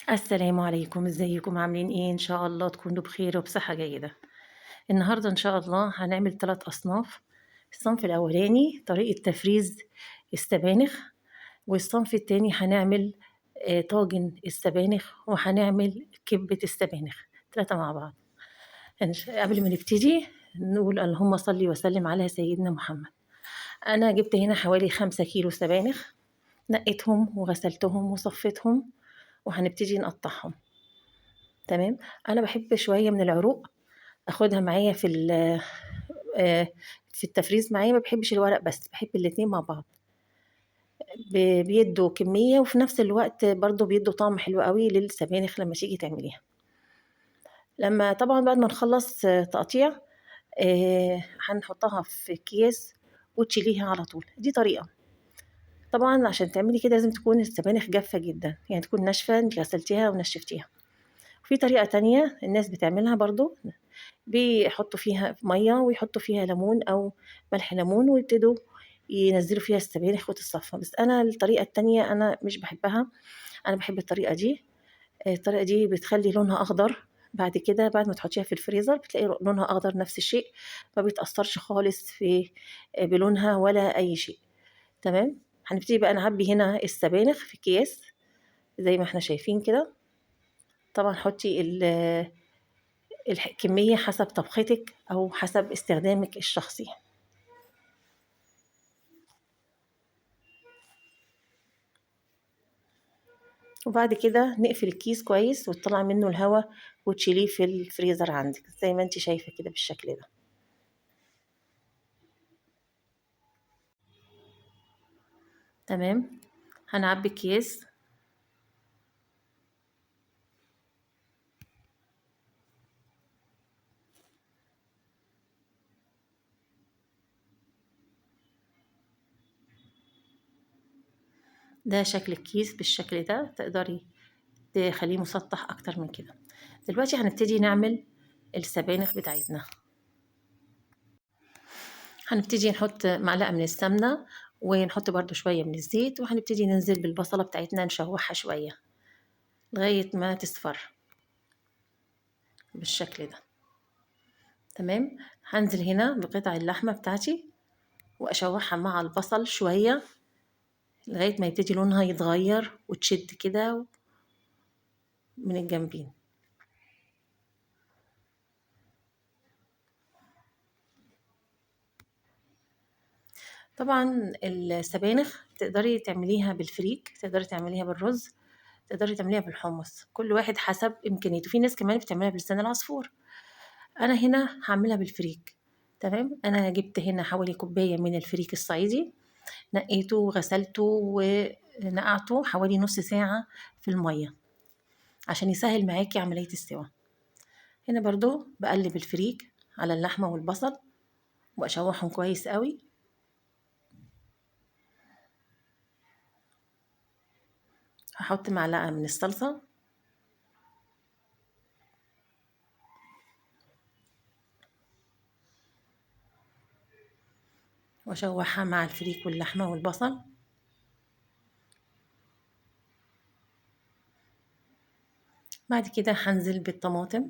السلام عليكم، إزيكم عاملين إيه؟ إن شاء الله تكونوا بخير وبصحة جيدة. النهارده إن شاء الله هنعمل 3 أصناف. الصنف الأولاني طريقة تفريز السبانخ، والصنف التاني هنعمل طاجن السبانخ، وهنعمل كبة السبانخ، 3 مع بعض. قبل ما نبتدي نقول اللهم صل وسلم على سيدنا محمد. أنا جبت هنا حوالي 5 كيلو سبانخ، نقيتهم وغسلتهم وصفيتهم، وهنبتدي نقطعهم. تمام. أنا باحب شوية من العروق آخُدها معايا آآ في التفريز معايا، ما باحبش الورق بس، باحب الاتنين مع بعض. بيدّوا كمية وفي نفس الوقت برضه بيدّوا طعم حلو أوي للسبانخ لمّا تيجي تعمليها. لمّا طبعًا بعد ما نخلّص تقطيع، هنحطها في أكياس وتشيليها على طول، دي طريقة. طبعًا عشان تعملي كده لازم تكون السبانخ جافة جدًا، يعني تكون ناشفة أنتِ غسلتيها ونشفتيها. وفي طريقة تانية الناس بتعملها برضه، بيحطّوا فيها مَيّة ويحطّوا فيها ليمون أو ملح ليمون ويبتدوا ينزّلوا فيها السبانخ وتتصفّى، بس أنا الطريقة التانية أنا مش باحبها، أنا باحب الطريقة دي. الطريقة دي بتخلّي لونها أخضر، بعد كده بعد ما تحطّيها في الفريزر بتلاقي لونها أخضر نفس الشيء، ما بيتأثّرش خالص في بلونها ولا أي شيء. تمام. هنبتدي بقى نعبّي هنا السبانخ في أكياس زي ما إحنا شايفين كده. طبعًا حُطّي الكمية حسب طبختِك أو حسب استخدامِك الشخصي. وبعد كده نقفل الكيس كويس وتطلّعي منه الهوا وتشيليه في الفريزر عندِك، زي ما أنتِ شايفة كده بالشكل ده. تمام. هنعبّي أكياس. ده شكل الكيس بالشكل ده، تقدري تخلّيه مسطّح أكتر من كده. دلوقتي هنبتدي نعمل السبانخ بتاعتنا. هنبتدي نحط معلقة من السمنة، ونحط برضه شوية من الزيت، وهنبتدي ننزل بالبصلة بتاعتنا نشوّحها شوية لغاية ما تصفر بالشكل ده. تمام. هانزل هنا بقطع اللحمة بتاعتي وأشوّحها مع البصل شوية لغاية ما يبتدي لونها يتغيّر وتشد كده من الجنبين. طبعًا السبانخ تقدري تعمليها بالفريك، تقدري تعمليها بالرز، تقدري تعمليها بالحمص، كل واحد حسب إمكانيته. في ناس كمان بتعملها بلسان العصفور، أنا هنا هاعملها بالفريك. تمام. أنا جبت هنا حوالي كوباية من الفريك الصعيدي، نقيته وغسلته ونقعته حوالي نُص ساعة في المَيّة، عشان يسهّل معاكِ عملية السِوَى. هنا برضه باقلِّب الفريك على اللحمة والبصل وأشوّحهم كويس أوي. هاحط معلقة من الصلصة وأشوّحها مع الفريك واللحمة والبصل. بعد كده هانزل بالطماطم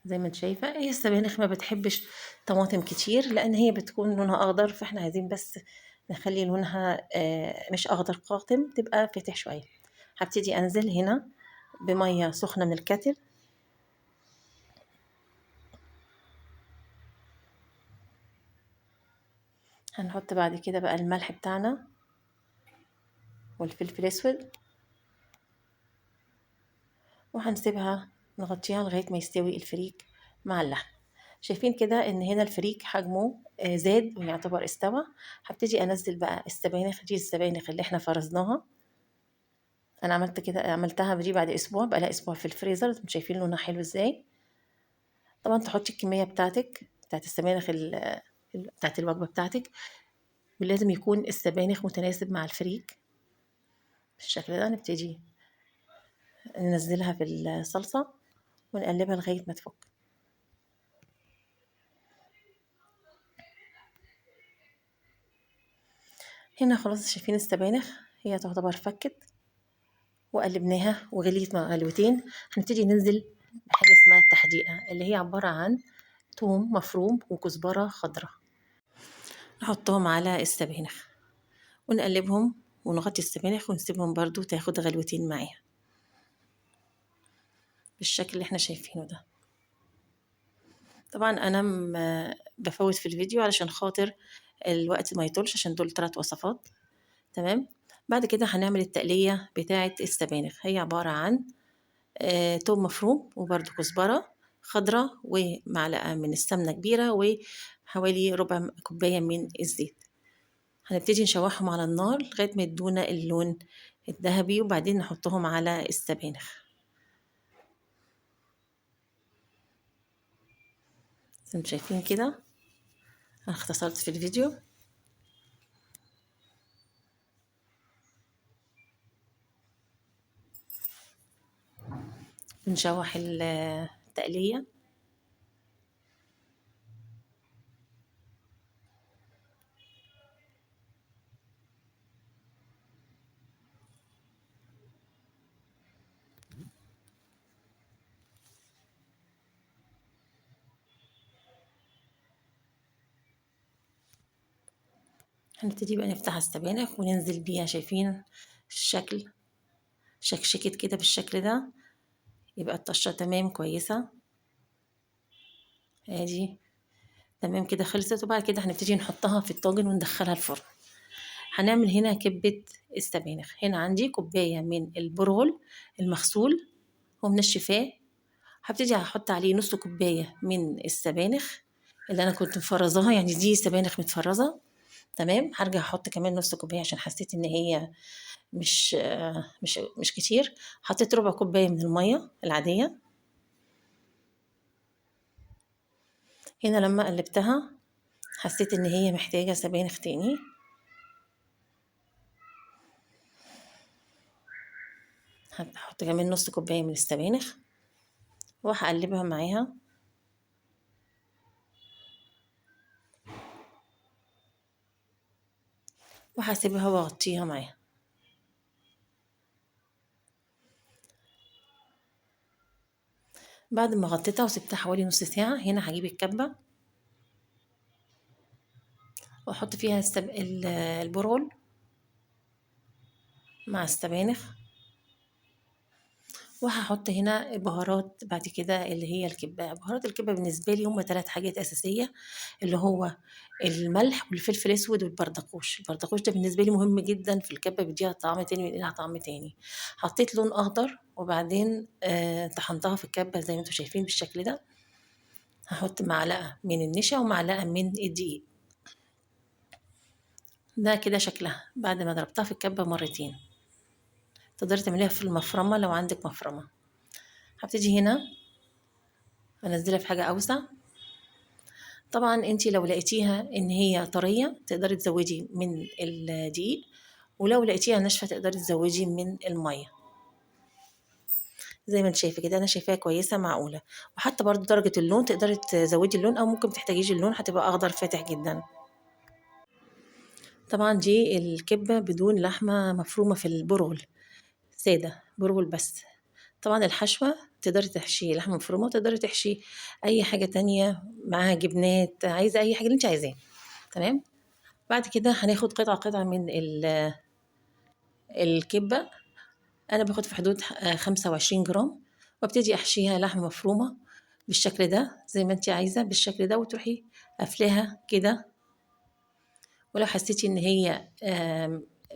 زي ما أنتِ شايفة. هي السبانخ ما بتحبش طماطم كتير، لإن هي بتكون لونها أخضر، فإحنا عايزين بس نخلّي لونها مش أخضر قاتم، تبقى فاتح شوية. هابتدي أنزل هنا بمَيّة سخنة من الكاتل. هنحط بعد كده بقى الملح بتاعنا والفلفل الأسود، وهنسيبها نغطيها لغاية ما يستوي الفريك مع اللحمة. شايفين كده إن هنا الفريك حجمه زاد ويعتبر استوى. هابتدي أنزّل بقى السبانخ، دي السبانخ اللي إحنا فرزناها. أنا عملت كده، عملتها دي بعد أسبوع، بقى لها أسبوع في الفريزر، أنتم شايفين لونها حلو إزاي. طبعًا تحطي الكمية بتاعتِك بتاعة السبانخ بتاعة الوجبة بتاعتِك، ولازم يكون السبانخ متناسب مع الفريك بالشكل ده. نبتدي ننزّلها في الصلصة ونقلّبها لغاية ما تفُك. هنا خلاص شايفين السبانخ هي تعتبر فكِّت، وقلبناها وغليت مع غلوتين. هنبتدي ننزل بحاجة اسمها التحديقة، اللي هي عبارة عن توم مفروم وكزبرة خضراء. نحطهم على السبانخ ونقلبهم ونغطي السبانخ ونسيبهم برضو تاخد غلوتين معاها بالشكل اللي احنا شايفينه ده. طبعا انا بفوت في الفيديو علشان خاطر الوقت ما يطولش، عشان دول 3 وصفات. تمام. بعد كده هنعمل التقلية بتاعة السبانخ. هي عبارة عن توم مفروم وبرده كزبرة خضراء ومعلقة من السمنة كبيرة وحوالي ربع كوباية من الزيت. هنبتدي نشوحهم على النار لغاية ما يدونا اللون الذهبي، وبعدين نحطهم على السبانخ زي ما شايفين كده. انا اختصرت في الفيديو. بنشوح التقلية. هنبتدي بقى نفتح السبانخ وننزل بيها. شايفين الشكل شكشكت كده بالشكل ده، يبقى الطشة تمام كويسة. ادي تمام كده خلصت. وبعد كده هنبتدي نحطها في الطاجن وندخلها الفرن. هنعمل هنا كبة السبانخ. هنا عندي كوباية من البرغل المغسول ومنشفاه. هبتدي هحط عليه نص كوباية من السبانخ اللي انا كنت مفرزاها، يعني دي سبانخ متفرزة. تمام. هرجع احط كمان نص كوباية عشان حسيت ان هي مش كتير. حطيت ربع كوباية من المية العادية. هنا لما قلبتها حسيت ان هي محتاجة سبانخ تاني. هحط كمان نص كوباية من السبانخ وهقلبها معاها. وهسيبها واغطيها معاها. بعد ما غطيتها وسبتها حوالي نص ساعة، هنا هجيب الكبة واحط فيها البرغل مع السبانخ. وهحط هنا بهارات بعد كده اللي هي الكبة. بهارات الكبة بالنسبة لي هم 3 حاجات أساسية، اللي هو الملح والفلفل الأسود والبردقوش. البردقوش ده بالنسبة لي مهم جدا في الكبة، بيديها طعم تاني ويديها طعم تاني. حطيت لون أخضر وبعدين طحنتها في الكبة زي ما انتم شايفين بالشكل ده. هحط معلقة من النشا ومعلقة من الدقيق. ده كده شكلها بعد ما ضربتها في الكبة مرتين. تقدري تعمليها في المفرمة لو عندك مفرمة. هبتدي هنا انزلها في حاجة اوسع. طبعا انتي لو لقيتيها ان هي طرية تقدري تزودي من الدقيق، ولو لقيتيها ناشفة تقدري تزودي من المية. زي ما انت شايفة كده، انا شايفاها كويسة معقولة. وحتى برضو درجة اللون تقدري تزودي اللون او ممكن تحتاجيش اللون، هتبقى اخضر فاتح جدا. طبعا دي الكبة بدون لحمة مفرومة في البرغل، سادة برغل بس. طبعا الحشوة تقدري تحشي لحمة مفرومة وتقدري تحشي أي حاجة تانية معاها، جبنات، عايزة أي حاجة اللي انت عايزاه. تمام. بعد كده هناخد قطعة قطعة من الكبة. أنا باخد في حدود 25 جرام، وابتدي أحشيها لحمة مفرومة بالشكل ده زي ما انت عايزة بالشكل ده، وتروحي قافلاها كده. ولو حسيتي ان هي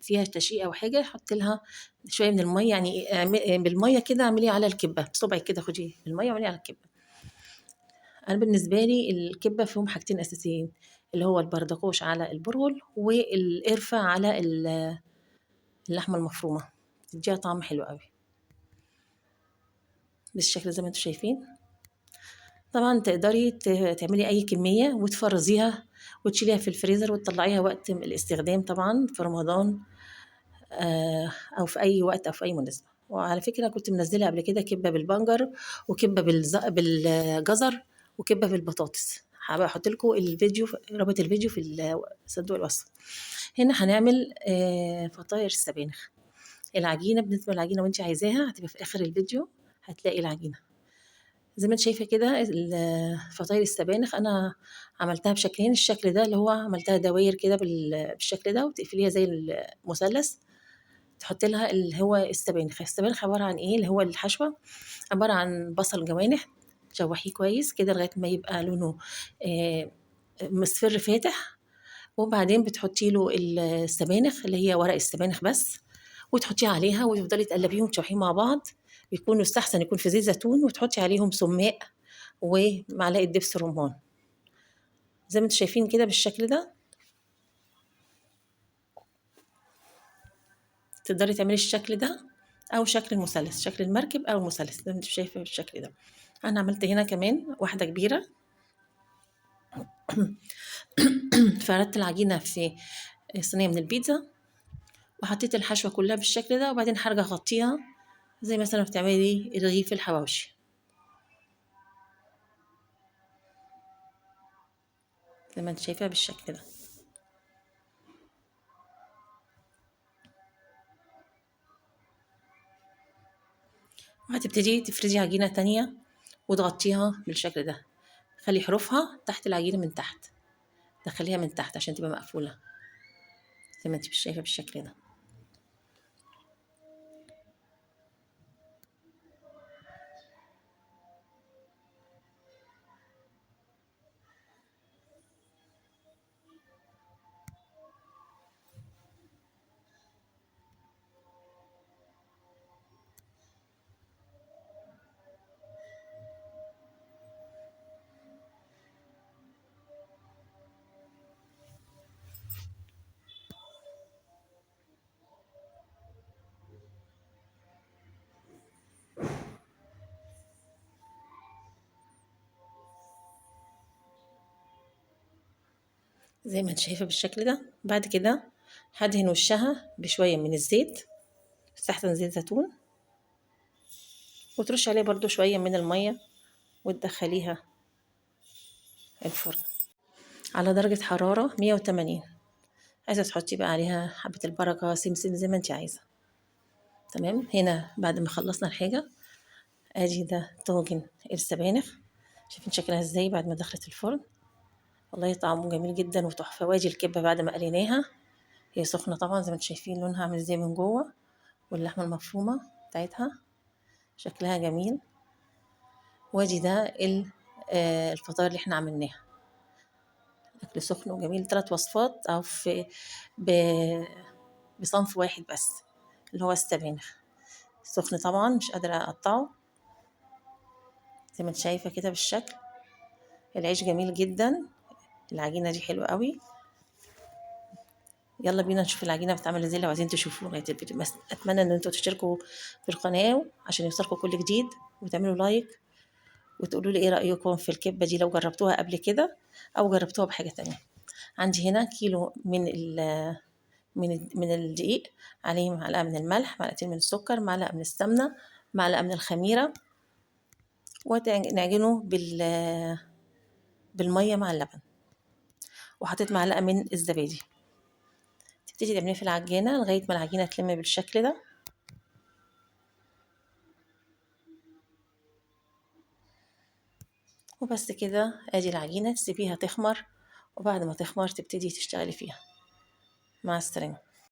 فيها تشقيق او حاجه، حطي لها شويه من الميه، يعني بالميه كده اعملي على الكبه بصبعك كده، خدي الميه واعملي على الكبه. انا بالنسبه لي الكبه فيهم حاجتين اساسيين، اللي هو البردقوش على البرغل والقرفه على اللحمه المفرومه، تديها طعم حلو قوي بالشكل زي ما انتم شايفين. طبعا تقدري تعملي اي كميه وتفرزيها وتشيليها في الفريزر وتطلعيها وقت الاستخدام، طبعا في رمضان او في اي وقت او في اي مناسبه. وعلى فكره كنت منزلها قبل كده كبه بالبنجر وكبه بالجزر وكبه بالبطاطس. هبقى احط لكم الفيديو، رابط الفيديو في صندوق الوصف. هنا هنعمل فطاير السبانخ. العجينة بالنسبة للعجينة وأنتِ عايزاها هتبقى في آخر الفيديو، هتلاقي العجينة. زي ما أنتِ شايفة كده فطاير السبانخ أنا عملتها بشكلين، الشكل ده اللي هو عملتها دواير كده بالشكل ده وتقفليها زي المثلث، تحطي لها اللي هو السبانخ. السبانخ عبارة عن إيه؟ اللي هو الحشوة عبارة عن بصل جوانح تشوحيه كويس كده لغاية ما يبقى لونه مصفر فاتح، وبعدين بتحطي له السبانخ اللي هي ورق السبانخ بس، وتحطيه عليها وتفضلي تقلبيهم وتشوحيهم مع بعض. بيكون يستحسن يكون في زيت زيتون، وتحطي عليهم سماق ومعلقة دبس رمان زي ما انتم شايفين كده بالشكل ده. تقدري تعملي الشكل ده او شكل المثلث، شكل المركب او المثلث زي ما انتم شايفه بالشكل ده. انا عملت هنا كمان واحده كبيره. فردت العجينه في صينيه من البيتزا وحطيت الحشوه كلها بالشكل ده، وبعدين هرجع اغطيها زي مثلا بتعملي رغيف الحواوشي زي ما انت شايفه بالشكل ده. وهتبتدي تفردي عجينه تانية وتغطيها بالشكل ده، خلي حروفها تحت العجينه من تحت، دخليها من تحت عشان تبقى مقفوله زي ما انت شايفه بالشكل ده. زي ما انت شايفه بالشكل ده. بعد كده هدهن وشها بشويه من الزيت، يستحسن زيت زيتون، وترش عليه برضو شويه من الميه وتدخليها الفرن على درجه حراره 180. عايزه تحطي بقى عليها حبه البركه، سمسم، زي ما انت عايزه. تمام. هنا بعد ما خلصنا الحاجه، ادي ده طاجن السبانخ، شايفين شكلها ازاي بعد ما دخلت الفرن؟ والله طعمه جميل جدا وتحفه. وادي الكبه بعد ما قليناها، هي سخنه طبعا زي ما انتم شايفين لونها عامل ازاي من جوه، واللحمه المفرومه بتاعتها شكلها جميل. وادي ده الفطار اللي احنا عملناها، اكل سخن وجميل. 3 وصفات او في ب- بصنف واحد بس اللي هو السبانخ. سخن طبعا مش قادره اقطعه زي ما انت شايفه كده بالشكل. العيش جميل جدا، العجينه دي حلوه قوي. يلا بينا نشوف العجينه بتتعمل ازاي لو عايزين تشوفوا لغايه الفيديو. بس اتمنى ان انتوا تشتركوا في القناه عشان يوصلكوا كل جديد، وتعملوا لايك، وتقولوا لي ايه رايكم في الكبه دي لو جربتوها قبل كده او جربتوها بحاجه تانية. عندي هنا كيلو من الدقيق، عليه معلقه من الملح، معلقتين من السكر، معلقه من السمنه، معلقه من الخميره، ونعجنه بالميه مع اللبن. وحطيت معلقه من الزبادي. تبتدي تعمليه في العجينه لغايه ما العجينه تلم بالشكل ده. وبس كده، ادي العجينه تسيبيها تخمر، وبعد ما تخمر تبتدي تشتغلي فيها. مع السلامه.